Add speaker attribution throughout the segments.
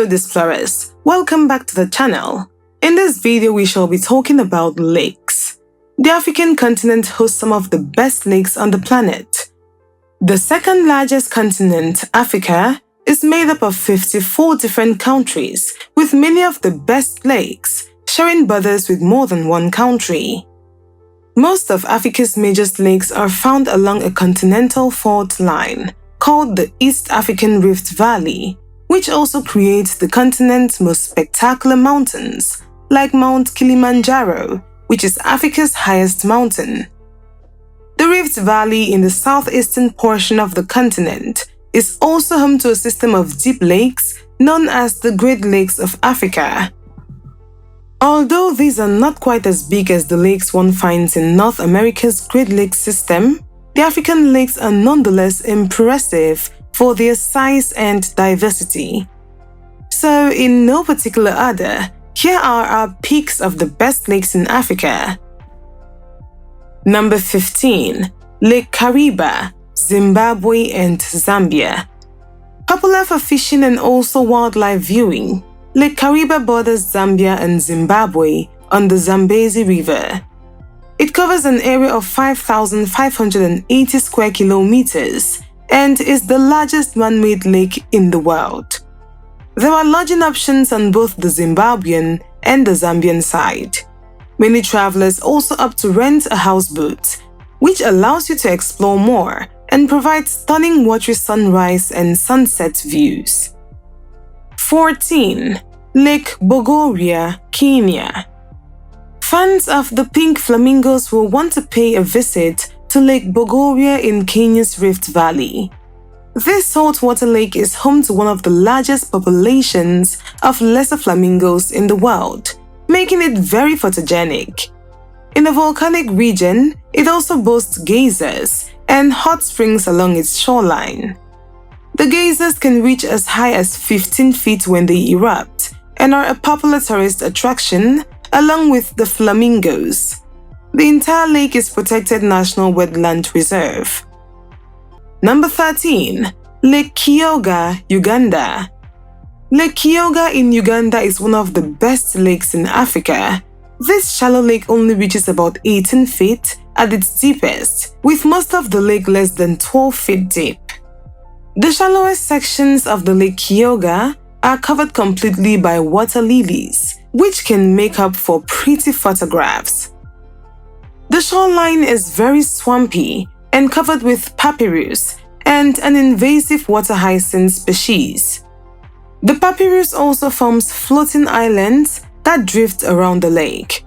Speaker 1: Hello Displorers, welcome back to the channel. In this video we shall be talking about lakes. The African continent hosts some of the best lakes on the planet. The second largest continent, Africa, is made up of 54 different countries with many of the best lakes, sharing borders with more than one country. Most of Africa's major lakes are found along a continental fault line called the East African Rift Valley, which also creates the continent's most spectacular mountains, like Mount Kilimanjaro, which is Africa's highest mountain. The Rift Valley in the southeastern portion of the continent is also home to a system of deep lakes known as the Great Lakes of Africa. Although these are not quite as big as the lakes one finds in North America's Great Lakes system, the African lakes are nonetheless impressive for their size and diversity. So, in no particular order, here are our picks of the best lakes in Africa. Number 15. Lake Kariba, Zimbabwe and Zambia. Popular for fishing and also wildlife viewing, Lake Kariba borders Zambia and Zimbabwe on the Zambezi River. It covers an area of 5,580 square kilometers and is the largest man-made lake in the world. There are lodging options on both the Zimbabwean and the Zambian side. Many travelers also opt to rent a houseboat, which allows you to explore more and provides stunning watery sunrise and sunset views. 14. Lake Bogoria, Kenya. Fans of the pink flamingos will want to pay a visit to Lake Bogoria in Kenya's Rift Valley. This saltwater lake is home to one of the largest populations of lesser flamingos in the world, making it very photogenic. In a volcanic region, it also boasts geysers and hot springs along its shoreline. The geysers can reach as high as 15 feet when they erupt and are a popular tourist attraction along with the flamingos. The entire lake is protected National Wetland Reserve. Number 13. Lake Kyoga, Uganda. Lake Kyoga in Uganda is one of the best lakes in Africa. This shallow lake only reaches about 18 feet at its deepest, with most of the lake less than 12 feet deep. The shallowest sections of the Lake Kyoga are covered completely by water lilies, which can make up for pretty photographs. The shoreline is very swampy and covered with papyrus and an invasive water hyacinth species. The papyrus also forms floating islands that drift around the lake.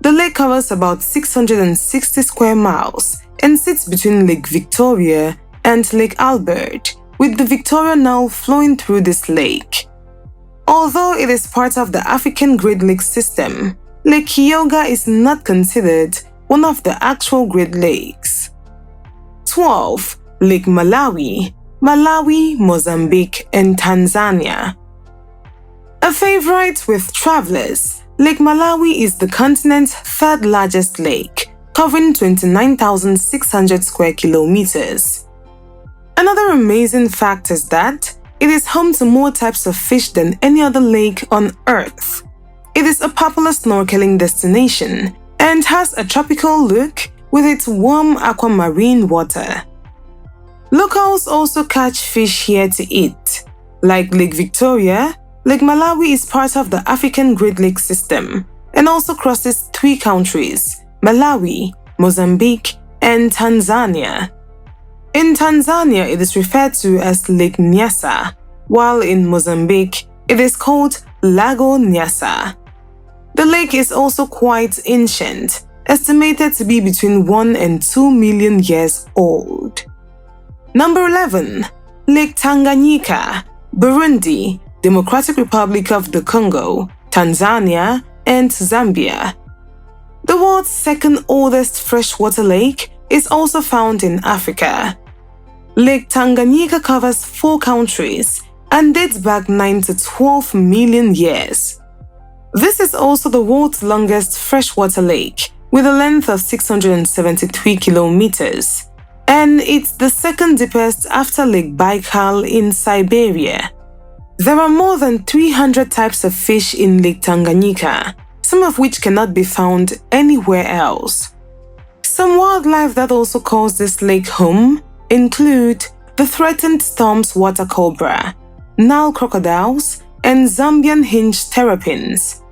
Speaker 1: The lake covers about 660 square miles and sits between Lake Victoria and Lake Albert, with the Victoria Nile flowing through this lake. Although it is part of the African Great Lakes system, Lake Kyoga is not considered one of the actual Great Lakes. 12. Lake Malawi, Mozambique and Tanzania. A favorite with travelers, Lake Malawi is the continent's third largest lake, covering 29,600 square kilometers. Another amazing fact is that it is home to more types of fish than any other lake on Earth. It is a popular snorkeling destination and has a tropical look with its warm aquamarine water. Locals also catch fish here to eat. Like Lake Victoria, Lake Malawi is part of the African Great Lakes system and also crosses 3 countries, Malawi, Mozambique, and Tanzania. In Tanzania, it is referred to as Lake Nyasa, while in Mozambique, it is called Lago Nyasa. The lake is also quite ancient, estimated to be between 1 and 2 million years old. Number 11. Lake Tanganyika, Burundi, Democratic Republic of the Congo, Tanzania, and Zambia. The world's second oldest freshwater lake is also found in Africa. Lake Tanganyika covers 4 countries and dates back 9 to 12 million years. This is also the world's longest freshwater lake, with a length of 673 kilometers, and it's the second deepest after Lake Baikal in Siberia. There are more than 300 types of fish in Lake Tanganyika, some of which cannot be found anywhere else. Some wildlife that also calls this lake home include the threatened storm's water cobra, Nile crocodiles, and Zambian hinged terrapins.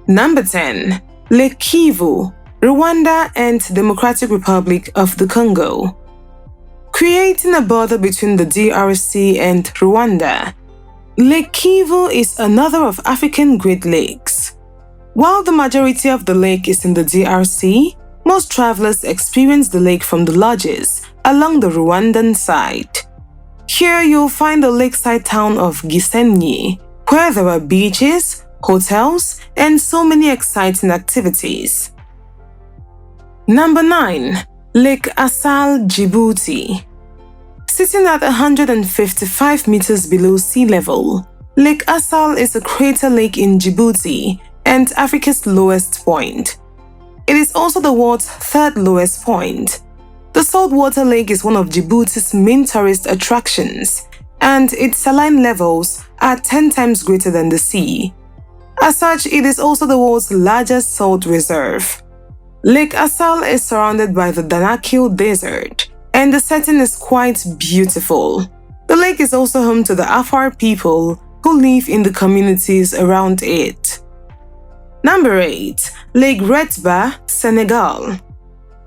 Speaker 1: Number 10. Lake Kivu, Rwanda and Democratic Republic of the Congo. Creating a border between the DRC and Rwanda, Lake Kivu is another of African Great Lakes. While the majority of the lake is in the DRC, most travelers experience the lake from the lodges along the Rwandan side. Here you'll find the lakeside town of Gisenyi, where there are beaches, hotels, and so many exciting activities. Number 9. Lake Assal, Djibouti. Sitting at 155 meters below sea level, Lake Assal is a crater lake in Djibouti and Africa's lowest point. It is also the world's third lowest point. The saltwater lake is one of Djibouti's main tourist attractions, and its saline levels are 10 times greater than the sea. As such, it is also the world's largest salt reserve. Lake Assal is surrounded by the Danakil Desert, and the setting is quite beautiful. The lake is also home to the Afar people who live in the communities around it. Number 8. Lake Retba, Senegal.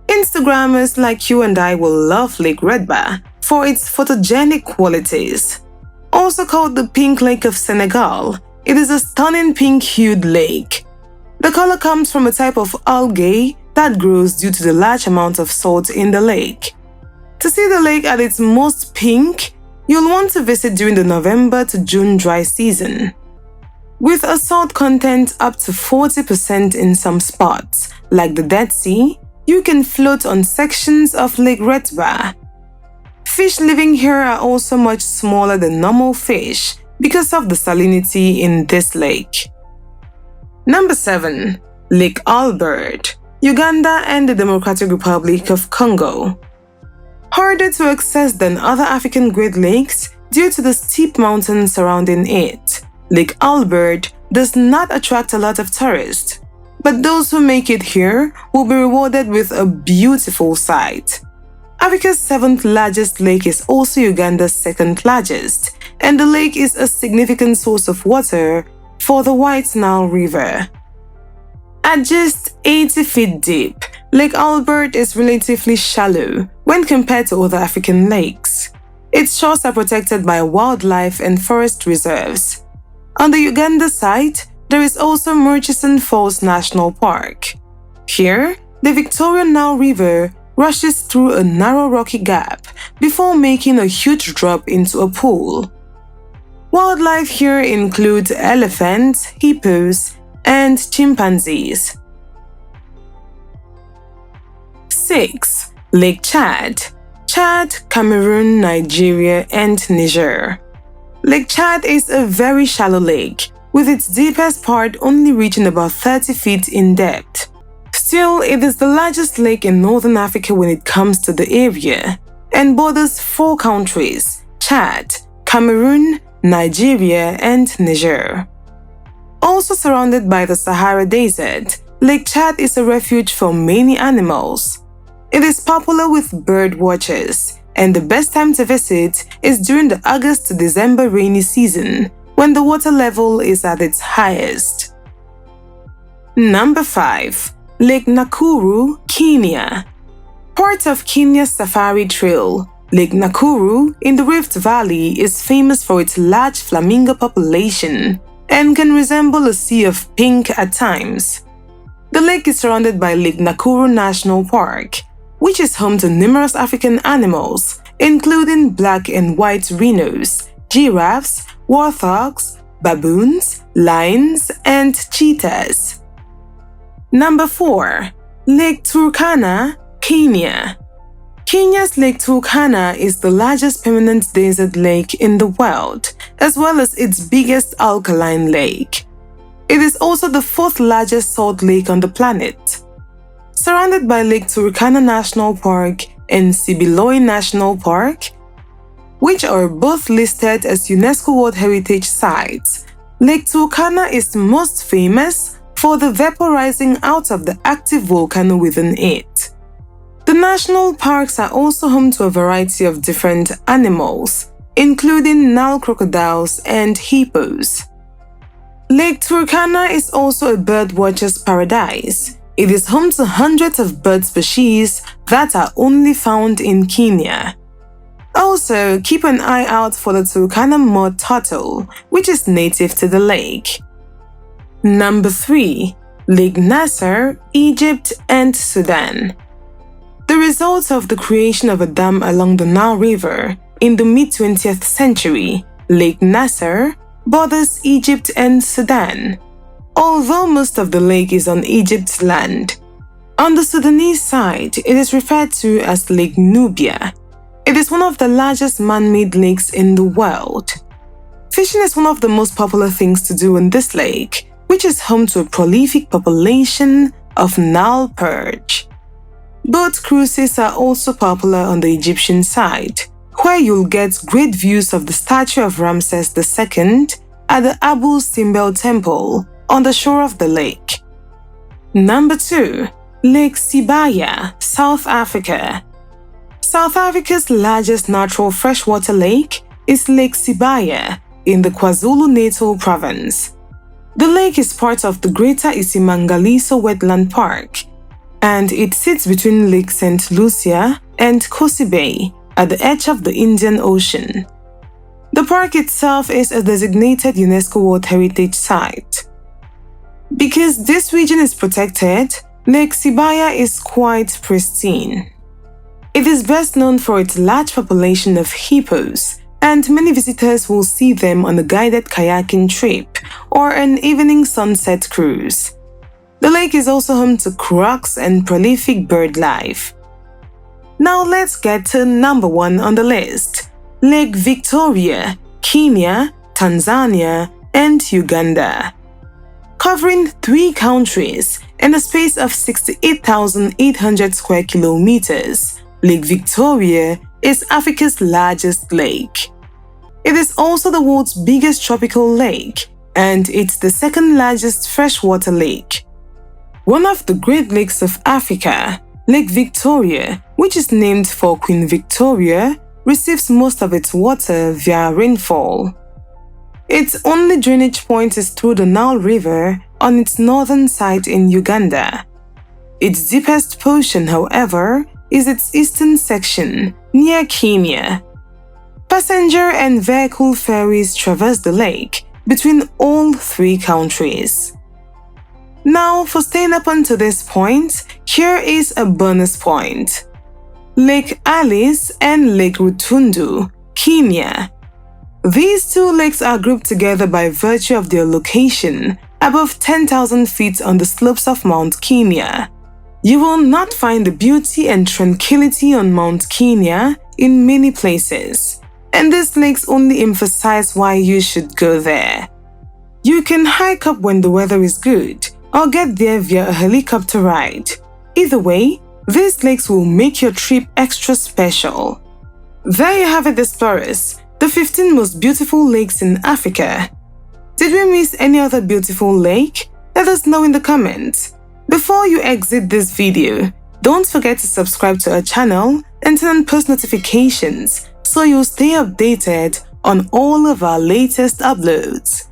Speaker 1: Instagrammers like you and I will love Lake Retba for its photogenic qualities. Also called the Pink Lake of Senegal, it is a stunning pink-hued lake. The color comes from a type of algae that grows due to the large amount of salt in the lake. To see the lake at its most pink, you'll want to visit during the November to June dry season. With a salt content up to 40% in some spots, like the Dead Sea, you can float on sections of Lake Retba. Fish living here are also much smaller than normal fish because of the salinity in this lake. Number 7. Lake Albert, Uganda and the Democratic Republic of Congo. Harder to access than other African Great Lakes due to the steep mountains surrounding it, Lake Albert does not attract a lot of tourists, but those who make it here will be rewarded with a beautiful sight. Africa's 7th largest lake is also Uganda's 2nd largest, and the lake is a significant source of water for the White Nile River. At just 80 feet deep, Lake Albert is relatively shallow when compared to other African lakes. Its shores are protected by wildlife and forest reserves. On the Uganda side, there is also Murchison Falls National Park. Here, the Victoria Nile River rushes through a narrow rocky gap before making a huge drop into a pool. Wildlife here includes elephants, hippos, and chimpanzees. 6. Lake Chad, Chad, Cameroon, Nigeria, and Niger. Lake Chad is a very shallow lake, with its deepest part only reaching about 30 feet in depth. Still, it is the largest lake in northern Africa when it comes to the area, and borders 4 countries: Chad, Cameroon, Nigeria, and Niger. Also surrounded by the Sahara Desert, Lake Chad is a refuge for many animals. It is popular with bird watchers, and the best time to visit is during the August to December rainy season, when the water level is at its highest. Number 5. Lake Nakuru, Kenya. Part of Kenya's Safari Trail, Lake Nakuru in the Rift Valley is famous for its large flamingo population and can resemble a sea of pink at times. The lake is surrounded by Lake Nakuru National Park, which is home to numerous African animals, including black and white rhinos, giraffes, warthogs, baboons, lions, and cheetahs. Number 4. Lake Turkana, Kenya. Kenya's Lake Turkana is the largest permanent desert lake in the world, as well as its biggest alkaline lake. It is also the 4th largest salt lake on the planet. Surrounded by Lake Turkana National Park and Sibiloi National Park, which are both listed as UNESCO World Heritage Sites. Lake Turkana is most famous for the vaporizing out of the active volcano within it. The national parks are also home to a variety of different animals, including Nile crocodiles and hippos. Lake Turkana is also a birdwatcher's paradise. It is home to hundreds of bird species that are only found in Kenya. Also, keep an eye out for the Turkana mud turtle, which is native to the lake. Number 3. Lake Nasser, Egypt and Sudan. The result of the creation of a dam along the Nile River in the mid-20th century, Lake Nasser borders Egypt and Sudan. Although most of the lake is on Egypt's land, on the Sudanese side, it is referred to as Lake Nubia. It is one of the largest man-made lakes in the world. Fishing is one of the most popular things to do in this lake, which is home to a prolific population of Nile perch. Boat cruises are also popular on the Egyptian side, where you'll get great views of the statue of Ramses II at the Abu Simbel Temple on the shore of the lake. Number 2. Lake Sibaya, South Africa. South Africa's largest natural freshwater lake is Lake Sibaya in the KwaZulu-Natal province. The lake is part of the Greater Isimangaliso Wetland Park, and it sits between Lake St. Lucia and Kosi Bay at the edge of the Indian Ocean. The park itself is a designated UNESCO World Heritage Site. Because this region is protected, Lake Sibaya is quite pristine. It is best known for its large population of hippos, and many visitors will see them on a guided kayaking trip or an evening sunset cruise. The lake is also home to crocs and prolific bird life. Now let's get to number 1 on the list, Lake Victoria, Kenya, Tanzania, and Uganda. Covering 3 countries in a space of 68,800 square kilometers, Lake Victoria is Africa's largest lake. It is also the world's biggest tropical lake, and it's the second largest freshwater lake. One of the Great Lakes of Africa, Lake Victoria, which is named for Queen Victoria, receives most of its water via rainfall. Its only drainage point is through the Nile River on its northern side in Uganda. Its deepest portion, however, is its eastern section, near Kenya. Passenger and vehicle ferries traverse the lake between all 3 countries. Now, for staying up until this point, here is a bonus point. Lake Alice and Lake Rutundu, Kenya. These 2 lakes are grouped together by virtue of their location above 10,000 feet on the slopes of Mount Kenya. You will not find the beauty and tranquility on Mount Kenya in many places, and these lakes only emphasize why you should go there. You can hike up when the weather is good, or get there via a helicopter ride. Either way, these lakes will make your trip extra special. There you have it, explorers, the 15 most beautiful lakes in Africa. Did we miss any other beautiful lake? Let us know in the comments. Before you exit this video, don't forget to subscribe to our channel and turn on post notifications so you'll stay updated on all of our latest uploads.